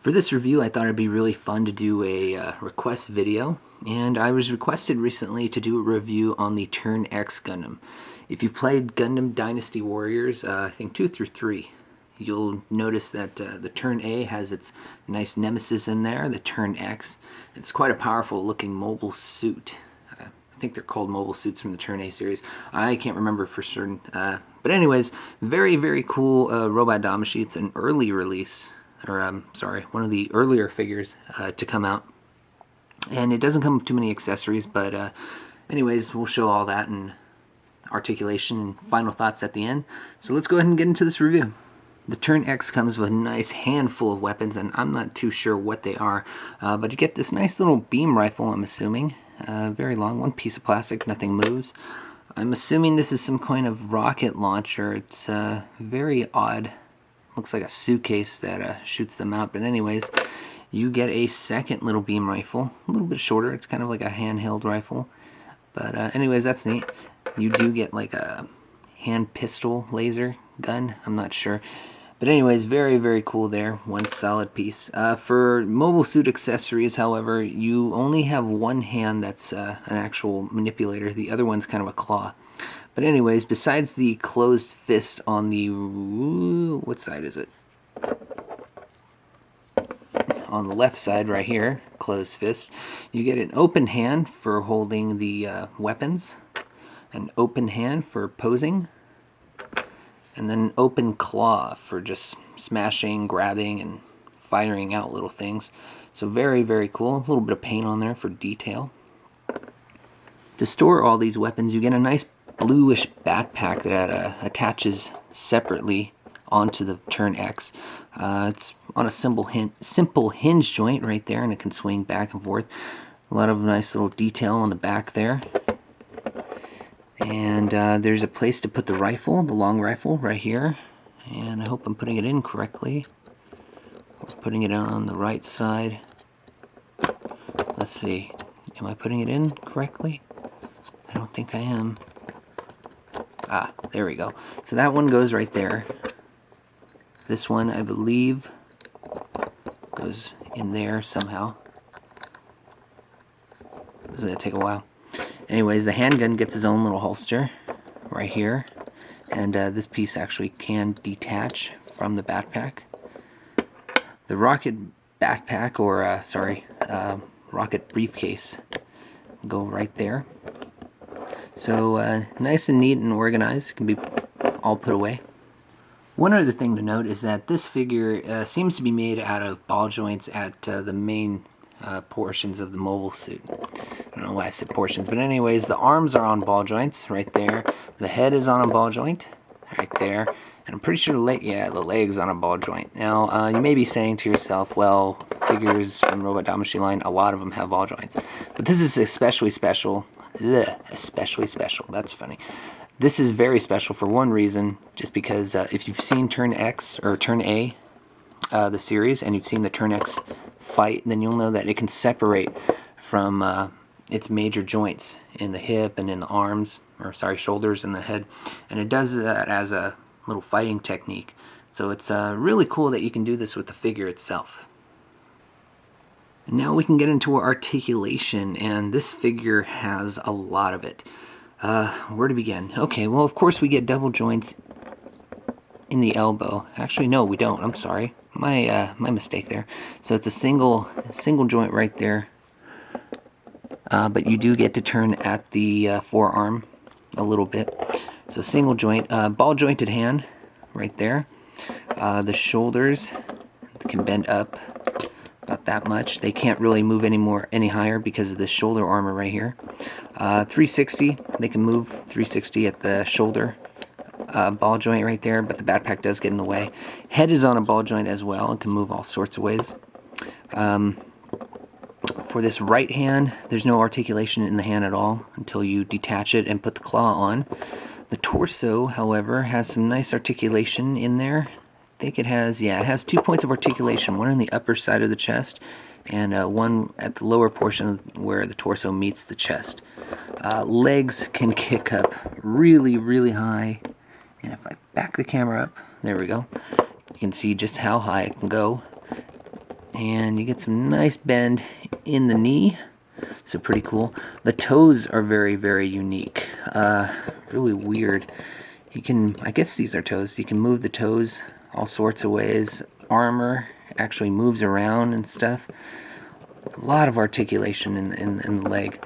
For this review, I thought it'd be really fun to do a request video, and I was requested recently to do a review on the Turn X Gundam. If you played Gundam Dynasty Warriors, I think 2 through 3, you'll notice that the Turn A has its nice nemesis in there, the Turn X. It's quite a powerful looking mobile suit. I think they're called mobile suits from the Turn A series. I can't remember for certain. But anyways, very, very cool robot Damashii. It's an early release. Or sorry, one of the earlier figures to come out, and it doesn't come with too many accessories, but anyways, we'll show all that and articulation and final thoughts at the end. So let's go ahead and get into this review. The Turn X comes with a nice handful of weapons, and I'm not too sure what they are, but you get this nice little beam rifle, I'm assuming. Very long, one piece of plastic, nothing moves. I'm assuming this is some kind of rocket launcher. It's very odd. Looks like a suitcase that shoots them out. But anyways, you get a second little beam rifle. A little bit shorter. It's kind of like a handheld rifle. But anyways, that's neat. You do get like a hand pistol laser gun. I'm not sure. But anyways, very, very cool there. One solid piece. For mobile suit accessories, however, you only have one hand that's an actual manipulator. The other one's kind of a claw. But anyways, besides the closed fist on the... what side is it? On the left side right here, closed fist, you get an open hand for holding the weapons, an open hand for posing, and then an open claw for just smashing, grabbing, and firing out little things. So very, very cool. A little bit of paint on there for detail. To store all these weapons, you get a nice bluish backpack that attaches separately onto the Turn X. It's on a simple hinge joint right there, and it can swing back and forth. A lot of nice little detail on the back there. And there's a place to put the rifle, the long rifle, right here. And I hope I'm putting it in correctly. I'm putting it on the right side. Let's see. Am I putting it in correctly? I don't think I am. Ah, there we go. So that one goes right there. This one, I believe, goes in there somehow. This is going to take a while. Anyways, the handgun gets its own little holster right here. And this piece actually can detach from the backpack. The rocket backpack, or rocket briefcase, go right there. So nice and neat and organized, can be all put away. One other thing to note is that this figure seems to be made out of ball joints at the main portions of the mobile suit. I don't know why I said portions, but anyways, the arms are on ball joints right there. The head is on a ball joint right there, and I'm pretty sure the leg's on a ball joint. Now you may be saying to yourself, well, figures from Robot Damashii line, a lot of them have ball joints, but this is especially special. Especially special. That's funny. This is very special for one reason, just because if you've seen Turn X or Turn A, the series, and you've seen the Turn X fight, then you'll know that it can separate from its major joints in the hip and in the arms, or sorry, shoulders and the head, and it does that as a little fighting technique. So it's really cool that you can do this with the figure itself. And now we can get into articulation, and this figure has a lot of it. Where to begin? Okay, well, of course we get double joints in the elbow. Actually, no, we don't. I'm sorry. My mistake there. So it's a single joint right there. But you do get to turn at the forearm a little bit. So single joint, ball jointed hand right there. The shoulders can bend up about that much. They can't really move any higher because of the shoulder armor right here. 360, they can move 360 at the shoulder ball joint right there, but the backpack does get in the way. Head is on a ball joint as well and can move all sorts of ways. For this right hand, there's no articulation in the hand at all until you detach it and put the claw on. The torso, however, has some nice articulation in there. I think it has 2 points of articulation, one on the upper side of the chest and one at the lower portion where the torso meets the chest. Legs can kick up really, really high, and if I back the camera up, there we go, you can see just how high it can go. and you get some nice bend in the knee, so pretty cool. The toes are very, very unique, really weird. You can, I guess these are toes, you can move the toes all sorts of ways. Armor actually moves around and stuff. A lot of articulation in the leg.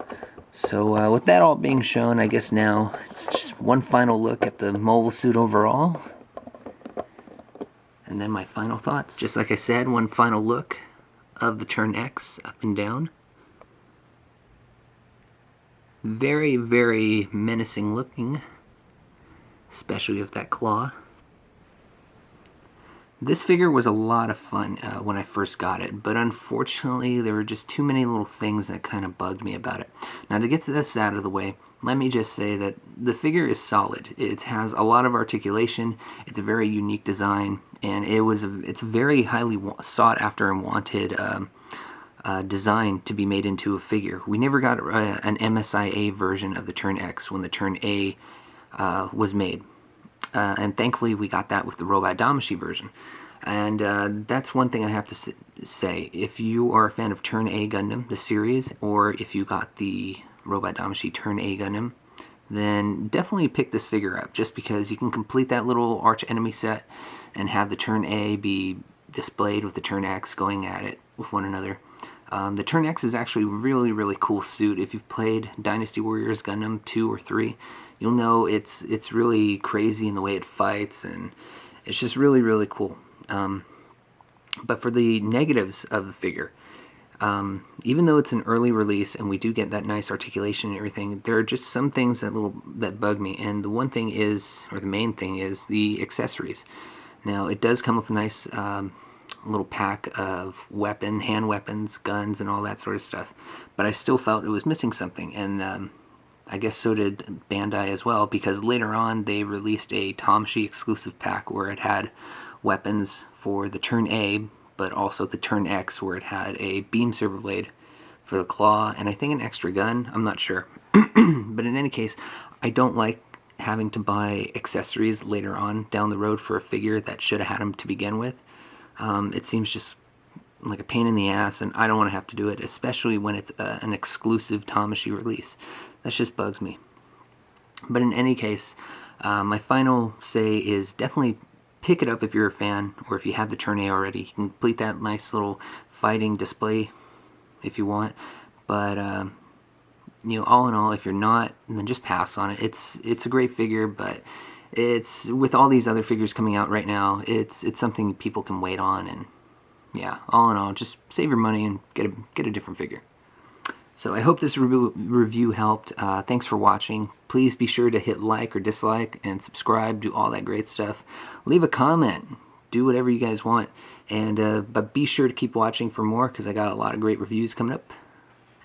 So with that all being shown, I guess now it's just one final look at the mobile suit overall. And then my final thoughts. Just like I said, one final look of the Turn X up and down. Very, very menacing looking, especially with that claw. This figure was a lot of fun when I first got it, but unfortunately there were just too many little things that kind of bugged me about it. Now, to get to this out of the way, let me just say that the figure is solid. It has a lot of articulation, it's a very unique design, and it's a very highly sought after and wanted design to be made into a figure. We never got an MSIA version of the Turn X when the Turn A was made. And thankfully we got that with the Robot Damashii version. And that's one thing I have to say. If you are a fan of Turn A Gundam, the series, or if you got the Robot Damashii Turn A Gundam, then definitely pick this figure up, just because you can complete that little arch enemy set and have the Turn A be displayed with the Turn X going at it with one another. The Turn X is actually a really, really cool suit. If you've played Dynasty Warriors Gundam 2 or 3, you'll know it's really crazy in the way it fights, and it's just really, really cool. But for the negatives of the figure, even though it's an early release and we do get that nice articulation and everything, there are just some things that bug me. And the one thing is, or the main thing is, the accessories. Now, it does come with a nice little pack of hand weapons, guns, and all that sort of stuff. But I still felt it was missing something, and I guess so did Bandai as well, because later on they released a Damashii exclusive pack where it had weapons for the Turn A, but also the Turn X, where it had a beam saber blade for the claw, and I think an extra gun. I'm not sure. But in any case, I don't like having to buy accessories later on down the road for a figure that should have had them to begin with. It seems just like a pain in the ass, and I don't want to have to do it, especially when it's an exclusive Damashii release. That just bugs me. But in any case, my final say is definitely pick it up if you're a fan, or if you have the Turn A already. You can complete that nice little fighting display if you want. But all in all, if you're not, then just pass on it. It's a great figure, but it's, with all these other figures coming out right now, it's something people can wait on. And yeah, all in all, just save your money and get a different figure. So I hope this review helped. Thanks for watching. Please be sure to hit like or dislike and subscribe, do all that great stuff. Leave a comment, do whatever you guys want. And but be sure to keep watching for more, because I got a lot of great reviews coming up.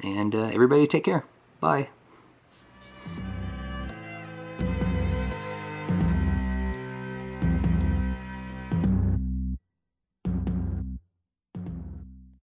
And everybody take care. Bye.